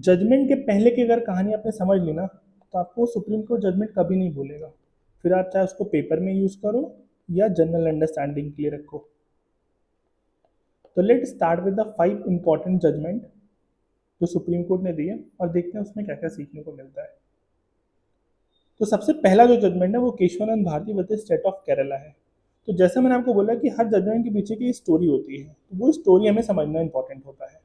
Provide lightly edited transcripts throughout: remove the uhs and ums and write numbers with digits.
Judgement के पहले की अगर कहानी आपने समझ ली ना, तो आपको सुप्रीम कोर्ट जजमेंट कभी नहीं भूलेगा। फिर आप चाहे उसको पेपर में यूज़ करो या जनरल अंडरस्टैंडिंग के लिए रखो। तो let start with the 5 important judgement जो सुप्रीम कोर्ट ने दिए और देखते हैं उसमें क्या क्या सीखने को मिलता है। तो सबसे पहला जो जजमेंट है वो Kesavananda Bharati versus state of Kerala है। तो जैसे मैंने आपको बोला कि हर जजमेंट के पीछे की स्टोरी होती है, तो वो स्टोरी हमें समझना इंपॉर्टेंट होता है।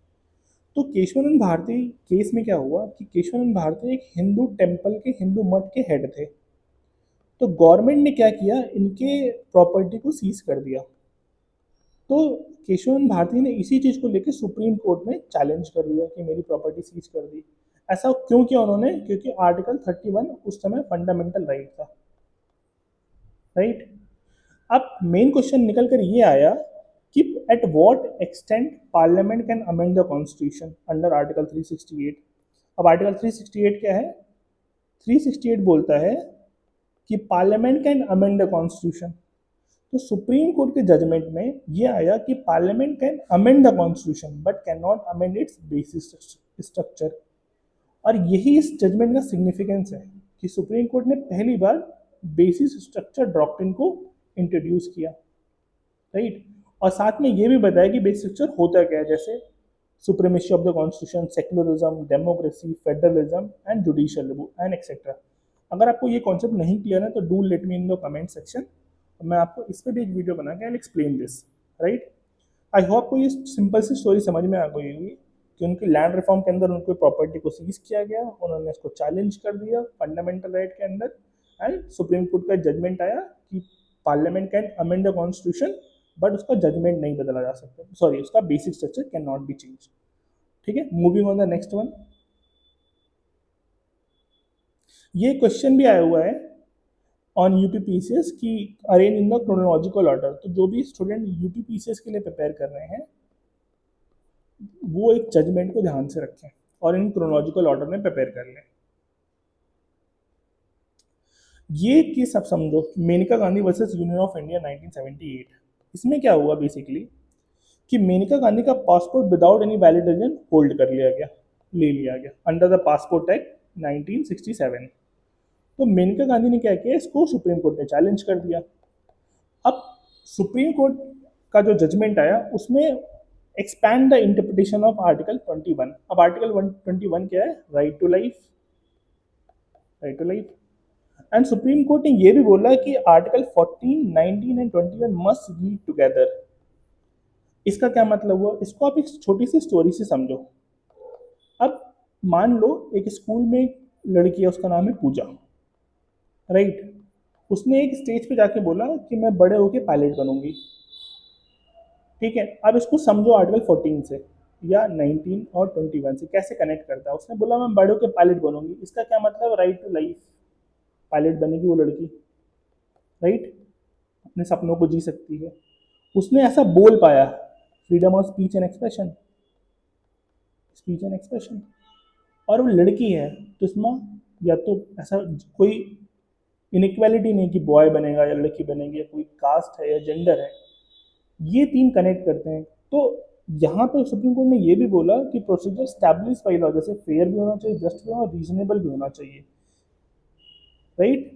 तो केशवानंद भारती केस में क्या हुआ कि केशवानंद भारती एक हिंदू टेम्पल के हिंदू मठ के हेड थे। तो गवर्नमेंट ने क्या किया, इनके प्रॉपर्टी को सीज कर दिया। तो केशवानंद भारती ने इसी चीज़ को लेकर सुप्रीम कोर्ट में चैलेंज कर दिया कि मेरी प्रॉपर्टी सीज कर दी। ऐसा क्यों किया उन्होंने? क्योंकि आर्टिकल 31 उस समय फंडामेंटल राइट था। राइट। अब मेन क्वेश्चन निकल कर ये आया कि at what extent parliament can amend the constitution under article 368। अब आर्टिकल 368 क्या है? 368 बोलता है कि parliament can amend the constitution. तो सुप्रीम कोर्ट के जजमेंट में ये आया कि parliament can amend the constitution but can not amend it's basis structure. और यही इस जजमेंट का सिग्निफिकेंस है कि सुप्रीम कोर्ट ने पहली बार बेसिस स्ट्रक्चर डॉक्ट्रिन को इंट्रोड्यूस किया। राइट। और साथ में ये भी बताया कि बेसिक स्ट्रक्चर होता क्या है, जैसे supremacy of the constitution, secularism, democracy, federalism and judicial and etcetera. अगर आपको ये कॉन्सेप्ट नहीं क्लियर है तो do let me in the comment section, मैं आपको इस पर भी एक वीडियो बना के I explain this. Right. I hope आपको ये सिंपल सी स्टोरी समझ में आ गई होगी कि उनकी लैंड रिफॉर्म के अंदर उनकी प्रॉपर्टी को सीज किया गया, उन्होंने इसको चैलेंज कर दिया फंडामेंटल राइट के अंदर, एंड सुप्रीम कोर्ट का जजमेंट आया कि parliament can amend the constitution but उसका जजमेंट नहीं बदला जा सकता, सॉरी उसका basic structure can not B change. ठीक है, moving on the next one. ये क्वेश्चन भी आया हुआ है ऑन यूपीपीसीएस की arrange in the chronological order. तो जो भी स्टूडेंट यूपीपीसीएस के लिए प्रिपेयर कर रहे हैं वो एक जजमेंट को ध्यान से रखें और इन क्रोनोलॉजिकल ऑर्डर में प्रिपेयर कर लें। ये केस आप समझो, Maneka Gandhi versus Union of India 1978। इसमें क्या हुआ बेसिकली कि मेनका गांधी का passport without any valid reason hold कर लिया गया, ले लिया गया अंडर द पासपोर्ट एक्ट 1967। तो मेनका गांधी ने क्या किया, इसको सुप्रीम कोर्ट ने चैलेंज कर दिया। अब सुप्रीम कोर्ट का जो जजमेंट आया उसमें expand the interpretation of article 21। अब आर्टिकल 121 क्या है? Right to life. Right to life. And Supreme Court ने यह भी बोला कि article 14, 19 and 21 must read together. इसका क्या मतलब हुआ? इसको आप एक छोटी सी स्टोरी से समझो। अब मान लो एक स्कूल में एक लड़की है, उसका नाम है पूजा। राइट। उसने एक स्टेज पे जाके बोला कि मैं बड़े होके पायलट बनूंगी। ठीक है, अब इसको समझो आर्टिकल 14 से या 19 और 21 से कैसे कनेक्ट करता है। उसने बोला मैं बड़े होके पायलट बनूंगी, इसका क्या मतलब? Right to life. पायलट बनेगी वो लड़की। राइट। अपने सपनों को जी सकती है। उसने ऐसा बोल पाया, freedom of speech and expression, speech and expression. और वो लड़की है तो इसमें या तो ऐसा कोई इनइक्वालिटी नहीं कि बॉय बनेगा या लड़की बनेगी, या कोई कास्ट है या जेंडर है, ये तीन कनेक्ट करते हैं। तो यहाँ पे सुप्रीम कोर्ट ने ये भी बोला कि प्रोसीजर स्टैब्लिश बाई लॉ, जैसे फेयर भी होना चाहिए, जस्ट भी होना, रीजनेबल भी होना चाहिए। राइट।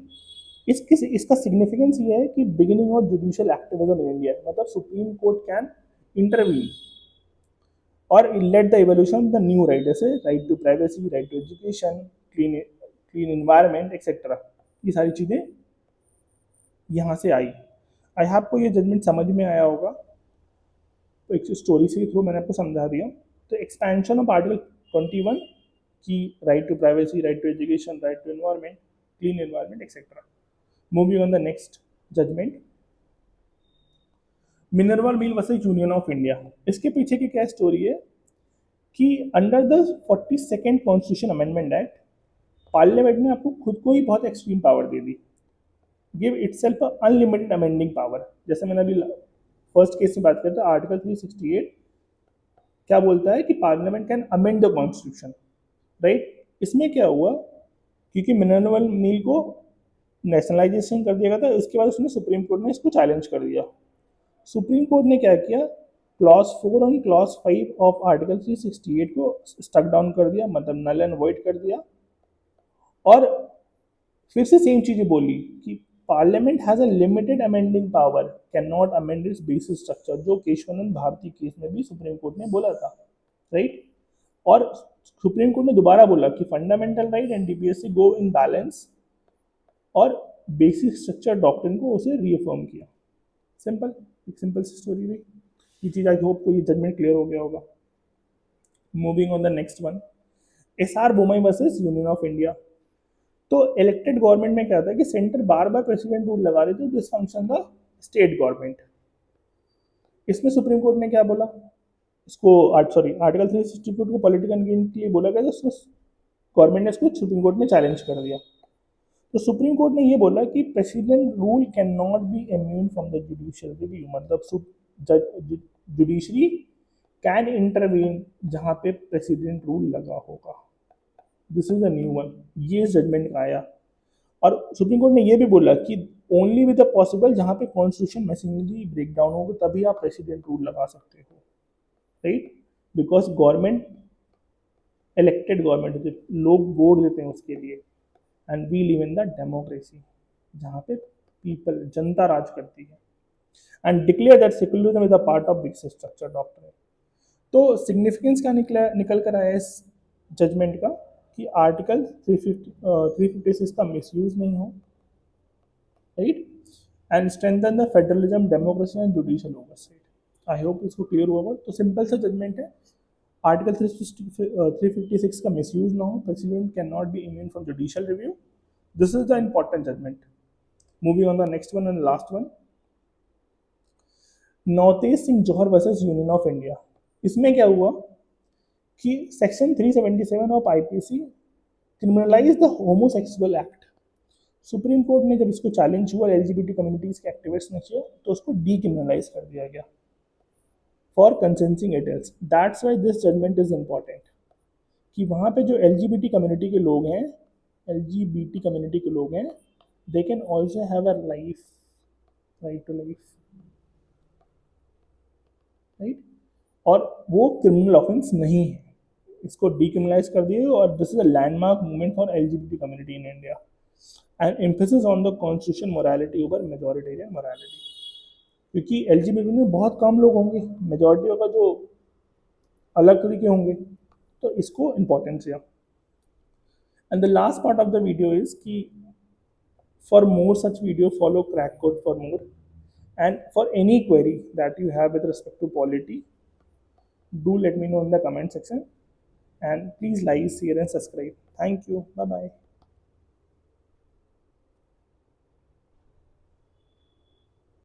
इसका सिग्निफिकेंस ये है कि beginning of judicial activism in India, मतलब सुप्रीम कोर्ट कैन इंटरवीन और let the evolution of the new right, जैसे right to privacy, right to education, clean clean environment etcetera. ये सारी चीज़ें यहाँ से आई। आई आपको ये जजमेंट समझ में आया होगा, तो एक स्टोरी से थ्रू मैंने आपको समझा दिया। तो एक्सपेंशन ऑफ आर्टिकल 21 की right to privacy, right to education, right to environment, clean environment etcetera. Moving on the next judgment, Minerva Mill versus Union of India. इसके पीछे की क्या स्टोरी है कि under the 42nd constitution amendment act, parliament ने आपको खुद को ही बहुत एक्सट्रीम पावर दे दी, give itself unlimited amending power. जैसे मैंने अभी फर्स्ट केस में बात करते हैं, आर्टिकल 368 क्या बोलता है कि parliament can amend the constitution. Right. इसमें क्या हुआ, क्योंकि मिनरल मिल को नेशनलाइजेशन कर दिया गया था, इसके बाद उसने सुप्रीम कोर्ट ने इसको चैलेंज कर दिया। सुप्रीम कोर्ट ने क्या किया, क्लॉज 4 और क्लॉज 5 ऑफ आर्टिकल 368 को स्टक डाउन कर दिया, मतलब नल एंड वॉइड कर दिया। और फिर से सेम चीजें बोली कि parliament has a limited amending power, can not amend it's basic structure, जो केशवानंद भारती केस में भी सुप्रीम कोर्ट ने बोला था, राइट। और सुप्रीम कोर्ट ने दोबारा बोला कि fundamental right and DPSC go in balance, और बेसिक स्ट्रक्चर डॉक्ट्रिन को उसे रीअफर्म किया। सिंपल, एक सिंपल सी स्टोरी रही। ये चीज आई होप को ये जजमेंट क्लियर हो गया होगा। Moving on the next one, S R Bommai versus Union of India. तो इलेक्टेड गवर्नमेंट में क्या था कि सेंटर बार बार प्रेसिडेंट रूल लगा रही थी, this function the state government. इसमें सुप्रीम कोर्ट ने क्या बोला, इसको सॉरी आर्टिकल 362 को पॉलिटिकल गेन के लिए बोला गया, तो गवर्नमेंट ने इसको सुप्रीम कोर्ट में चैलेंज कर दिया। तो सुप्रीम कोर्ट ने ये बोला कि president rule can not be immune from the judicial review, मतलब जुडिशरी कैन इंटरवीन जहां पे प्रेसिडेंट रूल लगा होगा। This is the new one, ये जजमेंट का आया। और सुप्रीम कोर्ट ने ये भी बोला कि ओनली विद द पॉसिबल, जहां पे कॉन्स्टिट्यूशन मशीनरी ब्रेक डाउन होगा तभी आप प्रेसिडेंट रूल लगा सकते हो, right. Because government elected government, लोग वोट देते हैं उसके लिए, and we live in the democracy जहाँ पे पीपल, जनता राज करती है। And declare that secularism is a part of basic structure doctrine. तो सिग्निफिकेंस क्या निकल कर आया इस जजमेंट का, कि आर्टिकल 356 का मिसयूज नहीं हो, right, and strengthen the federalism, democracy and judicial oversight. I hope इसको क्लियर हुआ। तो सिंपल सा जजमेंट है, आर्टिकल 356 का मिसयूज ना हो, president can not be immune from judicial review. This is the important judgement. Moving on the next one and last one, Navtej Singh Johar versus Union of India. इसमें क्या हुआ कि section 377 of IPC criminalise the homosexual act. Supreme Court ने जब इसको challenge हुआ, LGBT communities के activist ने किया, तो उसको डीक्रिमिनलाइज कर दिया गया for consenting adults. That's why this judgment is important, कि वहाँ पे जो एलजीबीटी कम्युनिटी के लोग हैं, एलजीबीटी कम्युनिटी के लोग हैं, they can also have a life, right to life, right. और वो क्रिमिनल ऑफेंस नहीं है, इसको डीक्रिमिनलाइज कर दिए। और this is a landmark movement for LGBT community in India and emphasis on the constitution morality over majoritarian morality. क्योंकि LGBT में बहुत कम लोग होंगे, मेजोरिटी होगा जो अलग तरीके होंगे, तो इसको इम्पोर्टेंस दिया। And the last part of the video is कि for more such video, follow crack code for more, and for any query that you have with respect to polity, do let me know in the comment section, and please like, share and subscribe. Thank you. Bye bye.